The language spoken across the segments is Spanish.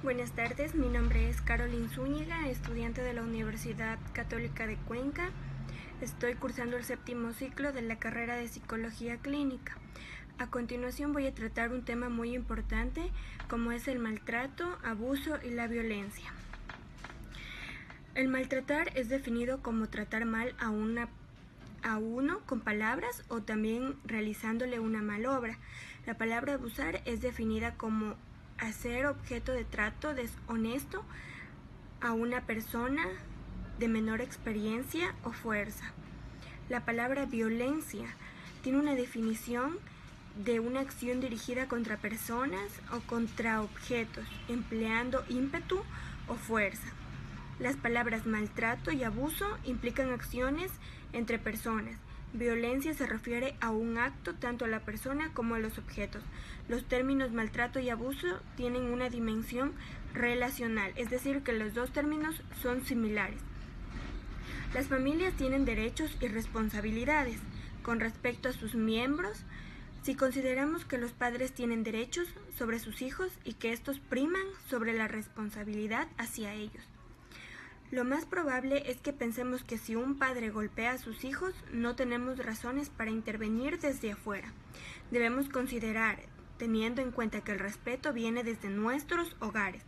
Buenas tardes, mi nombre es Carolyn Zúñiga, estudiante de la Universidad Católica de Cuenca. Estoy cursando el 7º ciclo de la carrera de Psicología Clínica. A continuación voy a tratar un tema muy importante como es el maltrato, abuso y la violencia. El maltratar es definido como tratar mal a uno con palabras o también realizándole una malobra. La palabra abusar es definida como hacer objeto de trato deshonesto a una persona de menor experiencia o fuerza. La palabra violencia tiene una definición de una acción dirigida contra personas o contra objetos, empleando ímpetu o fuerza. Las palabras maltrato y abuso implican acciones entre personas. Violencia se refiere a un acto tanto a la persona como a los objetos. Los términos maltrato y abuso tienen una dimensión relacional, es decir, que los dos términos son similares. Las familias tienen derechos y responsabilidades con respecto a sus miembros. Si consideramos que los padres tienen derechos sobre sus hijos y que estos priman sobre la responsabilidad hacia ellos. Lo más probable es que pensemos que si un padre golpea a sus hijos, no tenemos razones para intervenir desde afuera. Debemos considerar, teniendo en cuenta que el respeto viene desde nuestros hogares.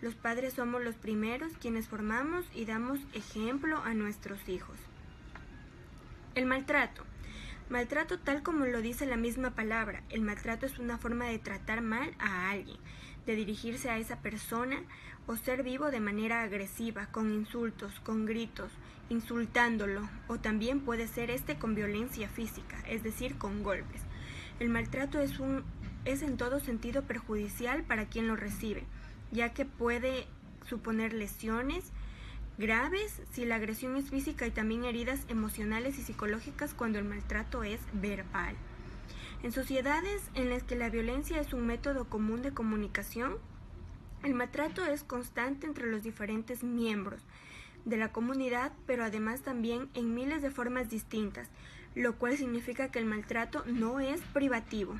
Los padres somos los primeros quienes formamos y damos ejemplo a nuestros hijos. El maltrato. Maltrato, tal como lo dice la misma palabra, el maltrato es una forma de tratar mal a alguien, de dirigirse a esa persona o ser vivo de manera agresiva, con insultos, con gritos, insultándolo, o también puede ser con violencia física, es decir, con golpes. El maltrato es en todo sentido perjudicial para quien lo recibe, ya que puede suponer lesiones graves si la agresión es física y también heridas emocionales y psicológicas cuando el maltrato es verbal. En sociedades en las que la violencia es un método común de comunicación, el maltrato es constante entre los diferentes miembros de la comunidad, pero además también en miles de formas distintas, lo cual significa que el maltrato no es privativo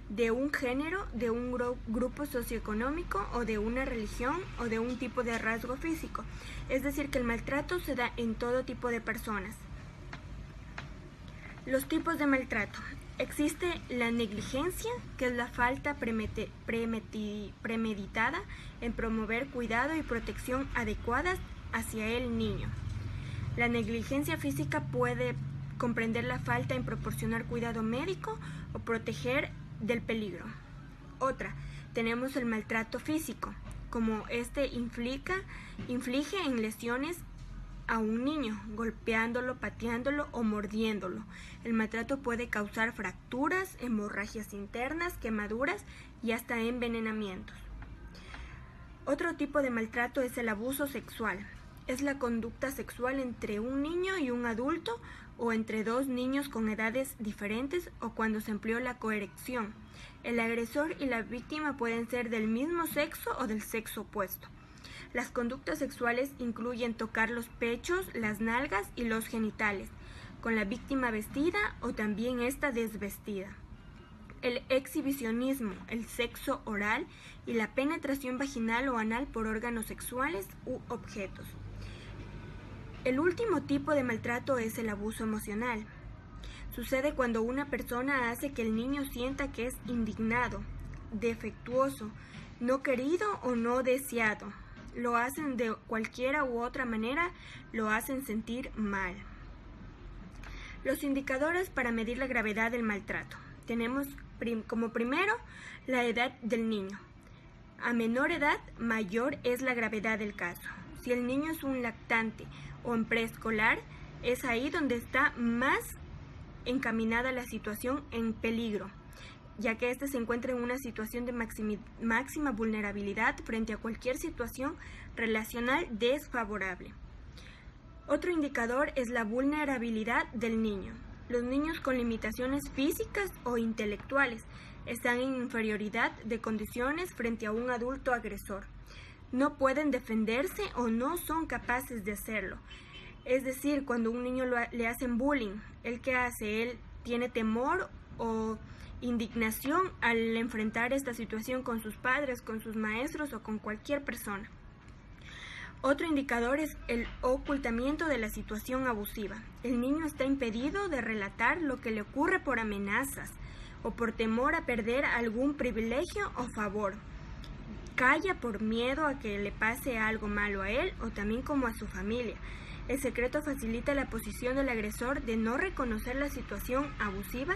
de un género, de un grupo socioeconómico o de una religión o de un tipo de rasgo físico. Es decir, que el maltrato se da en todo tipo de personas. Los tipos de maltrato. Existe la negligencia, que es la falta premeditada en promover cuidado y protección adecuadas hacia el niño. La negligencia física puede comprender la falta en proporcionar cuidado médico o proteger del peligro. Otra, tenemos el maltrato físico, como inflige en lesiones a un niño, golpeándolo, pateándolo o mordiéndolo. El maltrato puede causar fracturas, hemorragias internas, quemaduras y hasta envenenamientos. Otro tipo de maltrato es el abuso sexual. Es la conducta sexual entre un niño y un adulto o entre dos niños con edades diferentes o cuando se empleó la coerción. El agresor y la víctima pueden ser del mismo sexo o del sexo opuesto. Las conductas sexuales incluyen tocar los pechos, las nalgas y los genitales, con la víctima vestida o también esta desvestida. El exhibicionismo, el sexo oral y la penetración vaginal o anal por órganos sexuales u objetos. El último tipo de maltrato es el abuso emocional. Sucede cuando una persona hace que el niño sienta que es indignado, defectuoso, no querido o no deseado. Lo hacen de cualquiera u otra manera, lo hacen sentir mal. Los indicadores para medir la gravedad del maltrato. Tenemos como primero la edad del niño. A menor edad, mayor es la gravedad del caso. Si el niño es un lactante o en preescolar, es ahí donde está más encaminada la situación en peligro, ya que se encuentra en una situación de máxima vulnerabilidad frente a cualquier situación relacional desfavorable. Otro indicador es la vulnerabilidad del niño. Los niños con limitaciones físicas o intelectuales están en inferioridad de condiciones frente a un adulto agresor. No pueden defenderse o no son capaces de hacerlo. Es decir, cuando a un niño le hacen bullying, ¿él qué hace? Él tiene temor o indignación al enfrentar esta situación con sus padres, con sus maestros o con cualquier persona. Otro indicador es el ocultamiento de la situación abusiva. El niño está impedido de relatar lo que le ocurre por amenazas o por temor a perder algún privilegio o favor. Calla por miedo a que le pase algo malo a él o también como a su familia. El secreto facilita la posición del agresor de no reconocer la situación abusiva.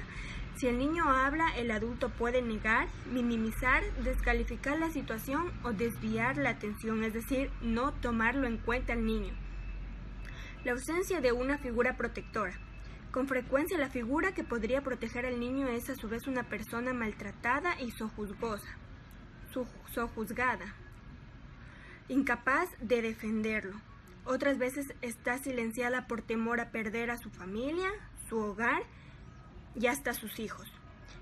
Si el niño habla, el adulto puede negar, minimizar, descalificar la situación o desviar la atención, es decir, no tomarlo en cuenta al niño. La ausencia de una figura protectora. Con frecuencia la figura que podría proteger al niño es a su vez una persona maltratada y sojuzgada, incapaz de defenderlo. Otras veces está silenciada por temor a perder a su familia, su hogar y hasta sus hijos.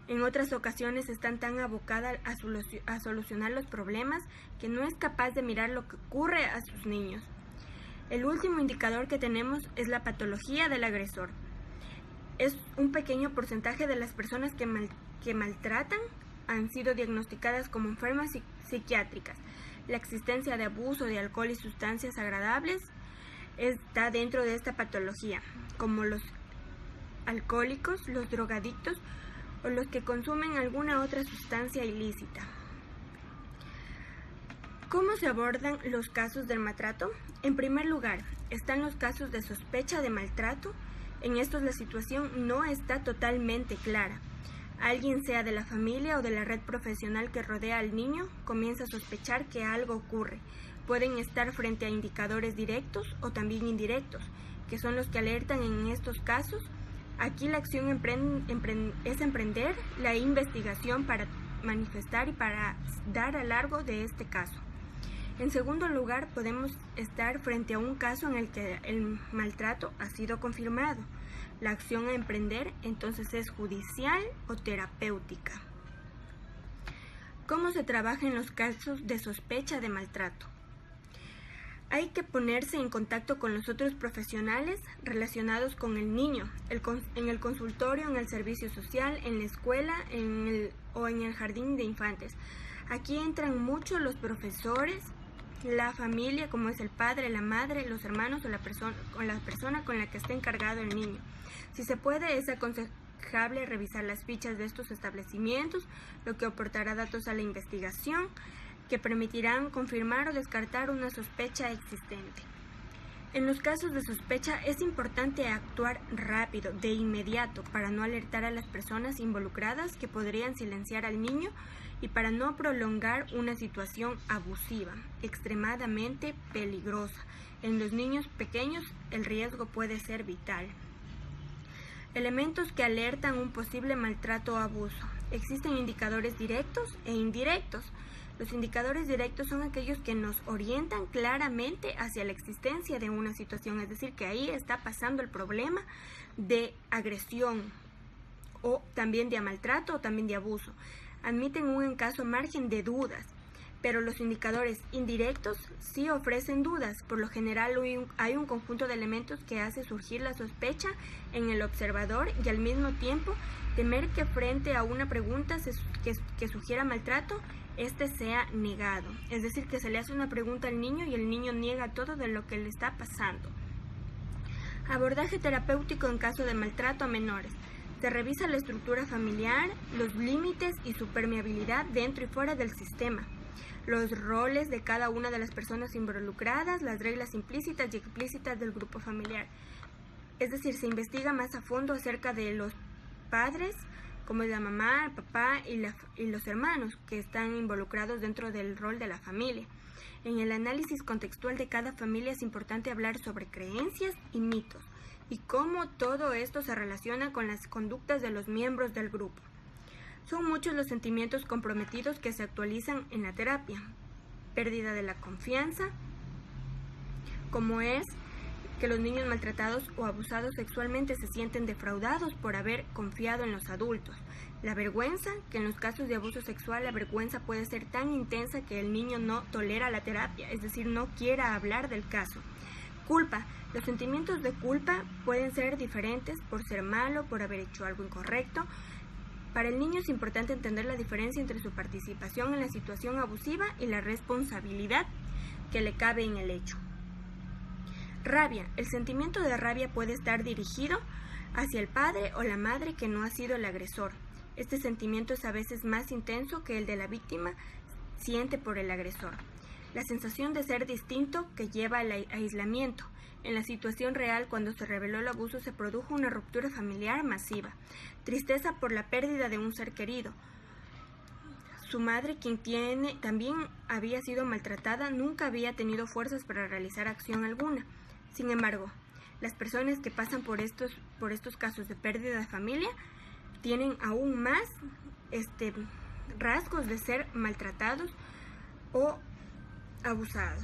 En otras ocasiones están tan abocada a solucionar los problemas que no es capaz de mirar lo que ocurre a sus niños. El último indicador que tenemos es la patología del agresor. Es un pequeño porcentaje de las personas que maltratan han sido diagnosticadas como enfermas psiquiátricas. La existencia de abuso de alcohol y sustancias agradables está dentro de esta patología, como los alcohólicos, los drogadictos o los que consumen alguna otra sustancia ilícita. ¿Cómo se abordan los casos del maltrato? En primer lugar, están los casos de sospecha de maltrato. En estos la situación no está totalmente clara. Alguien, sea de la familia o de la red profesional que rodea al niño, comienza a sospechar que algo ocurre. Pueden estar frente a indicadores directos o también indirectos, que son los que alertan en estos casos. Aquí la acción es emprender la investigación para manifestar y para dar a largo de este caso. En segundo lugar, podemos estar frente a un caso en el que el maltrato ha sido confirmado. La acción a emprender entonces es judicial o terapéutica. ¿Cómo se trabaja en los casos de sospecha de maltrato? Hay que ponerse en contacto con los otros profesionales relacionados con el niño, en el consultorio, en el servicio social, en la escuela o en el jardín de infantes. Aquí entran mucho los profesores, la familia, como es el padre, la madre, los hermanos o la persona con la que está encargado el niño. Si se puede, es aconsejable revisar las fichas de estos establecimientos, lo que aportará datos a la investigación que permitirán confirmar o descartar una sospecha existente. En los casos de sospecha es importante actuar rápido, de inmediato, para no alertar a las personas involucradas que podrían silenciar al niño y para no prolongar una situación abusiva, extremadamente peligrosa. En los niños pequeños el riesgo puede ser vital. Elementos que alertan un posible maltrato o abuso. Existen indicadores directos e indirectos. Los indicadores directos son aquellos que nos orientan claramente hacia la existencia de una situación, es decir, que ahí está pasando el problema de agresión o también de maltrato o también de abuso. Admiten un escaso margen de dudas, pero los indicadores indirectos sí ofrecen dudas. Por lo general hay un conjunto de elementos que hace surgir la sospecha en el observador y al mismo tiempo temer que frente a una pregunta que sugiera maltrato, este sea negado. Es decir, que se le hace una pregunta al niño y el niño niega todo de lo que le está pasando. Abordaje terapéutico en caso de maltrato a menores. Se revisa la estructura familiar, los límites y su permeabilidad dentro y fuera del sistema, los roles de cada una de las personas involucradas, las reglas implícitas y explícitas del grupo familiar. Es decir, se investiga más a fondo acerca de los padres, como es la mamá, el papá y los hermanos que están involucrados dentro del rol de la familia. En el análisis contextual de cada familia es importante hablar sobre creencias y mitos y cómo todo esto se relaciona con las conductas de los miembros del grupo. Son muchos los sentimientos comprometidos que se actualizan en la terapia. Pérdida de la confianza, como es que los niños maltratados o abusados sexualmente se sienten defraudados por haber confiado en los adultos. La vergüenza, que en los casos de abuso sexual la vergüenza puede ser tan intensa que el niño no tolera la terapia, es decir, no quiera hablar del caso. Culpa. Los sentimientos de culpa pueden ser diferentes por ser malo, por haber hecho algo incorrecto, Para el niño es importante entender la diferencia entre su participación en la situación abusiva y la responsabilidad que le cabe en el hecho. Rabia. El sentimiento de rabia puede estar dirigido hacia el padre o la madre que no ha sido el agresor. Este sentimiento es a veces más intenso que el de la víctima siente por el agresor. La sensación de ser distinto que lleva al aislamiento. En la situación real, cuando se reveló el abuso, se produjo una ruptura familiar masiva. Tristeza por la pérdida de un ser querido. Su madre, quien también había sido maltratada, nunca había tenido fuerzas para realizar acción alguna. Sin embargo, las personas que pasan por estos casos de pérdida de familia tienen aún más rasgos de ser maltratados o abusados.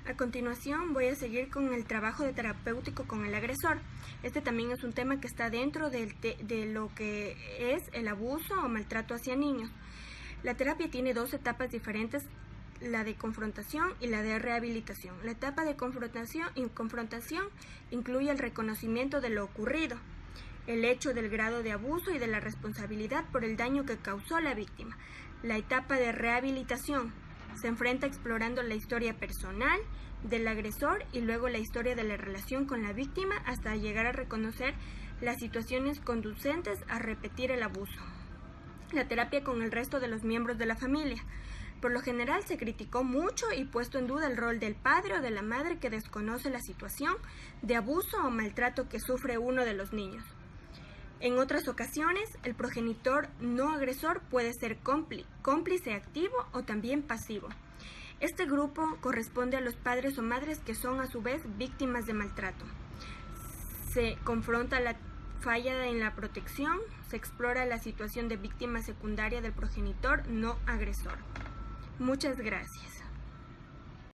A continuación voy a seguir con el trabajo terapéutico con el agresor. Este también es un tema que está dentro de lo que es el abuso o maltrato hacia niños. La terapia tiene dos etapas diferentes, la de confrontación y la de rehabilitación. La etapa de confrontación incluye el reconocimiento de lo ocurrido, el hecho del grado de abuso y de la responsabilidad por el daño que causó la víctima. La etapa de rehabilitación se enfrenta explorando la historia personal del agresor y luego la historia de la relación con la víctima hasta llegar a reconocer las situaciones conducentes a repetir el abuso. La terapia con el resto de los miembros de la familia. Por lo general se criticó mucho y puesto en duda el rol del padre o de la madre que desconoce la situación de abuso o maltrato que sufre uno de los niños. En otras ocasiones, el progenitor no agresor puede ser cómplice activo o también pasivo. Este grupo corresponde a los padres o madres que son a su vez víctimas de maltrato. Se confronta la falla en la protección, se explora la situación de víctima secundaria del progenitor no agresor. Muchas gracias.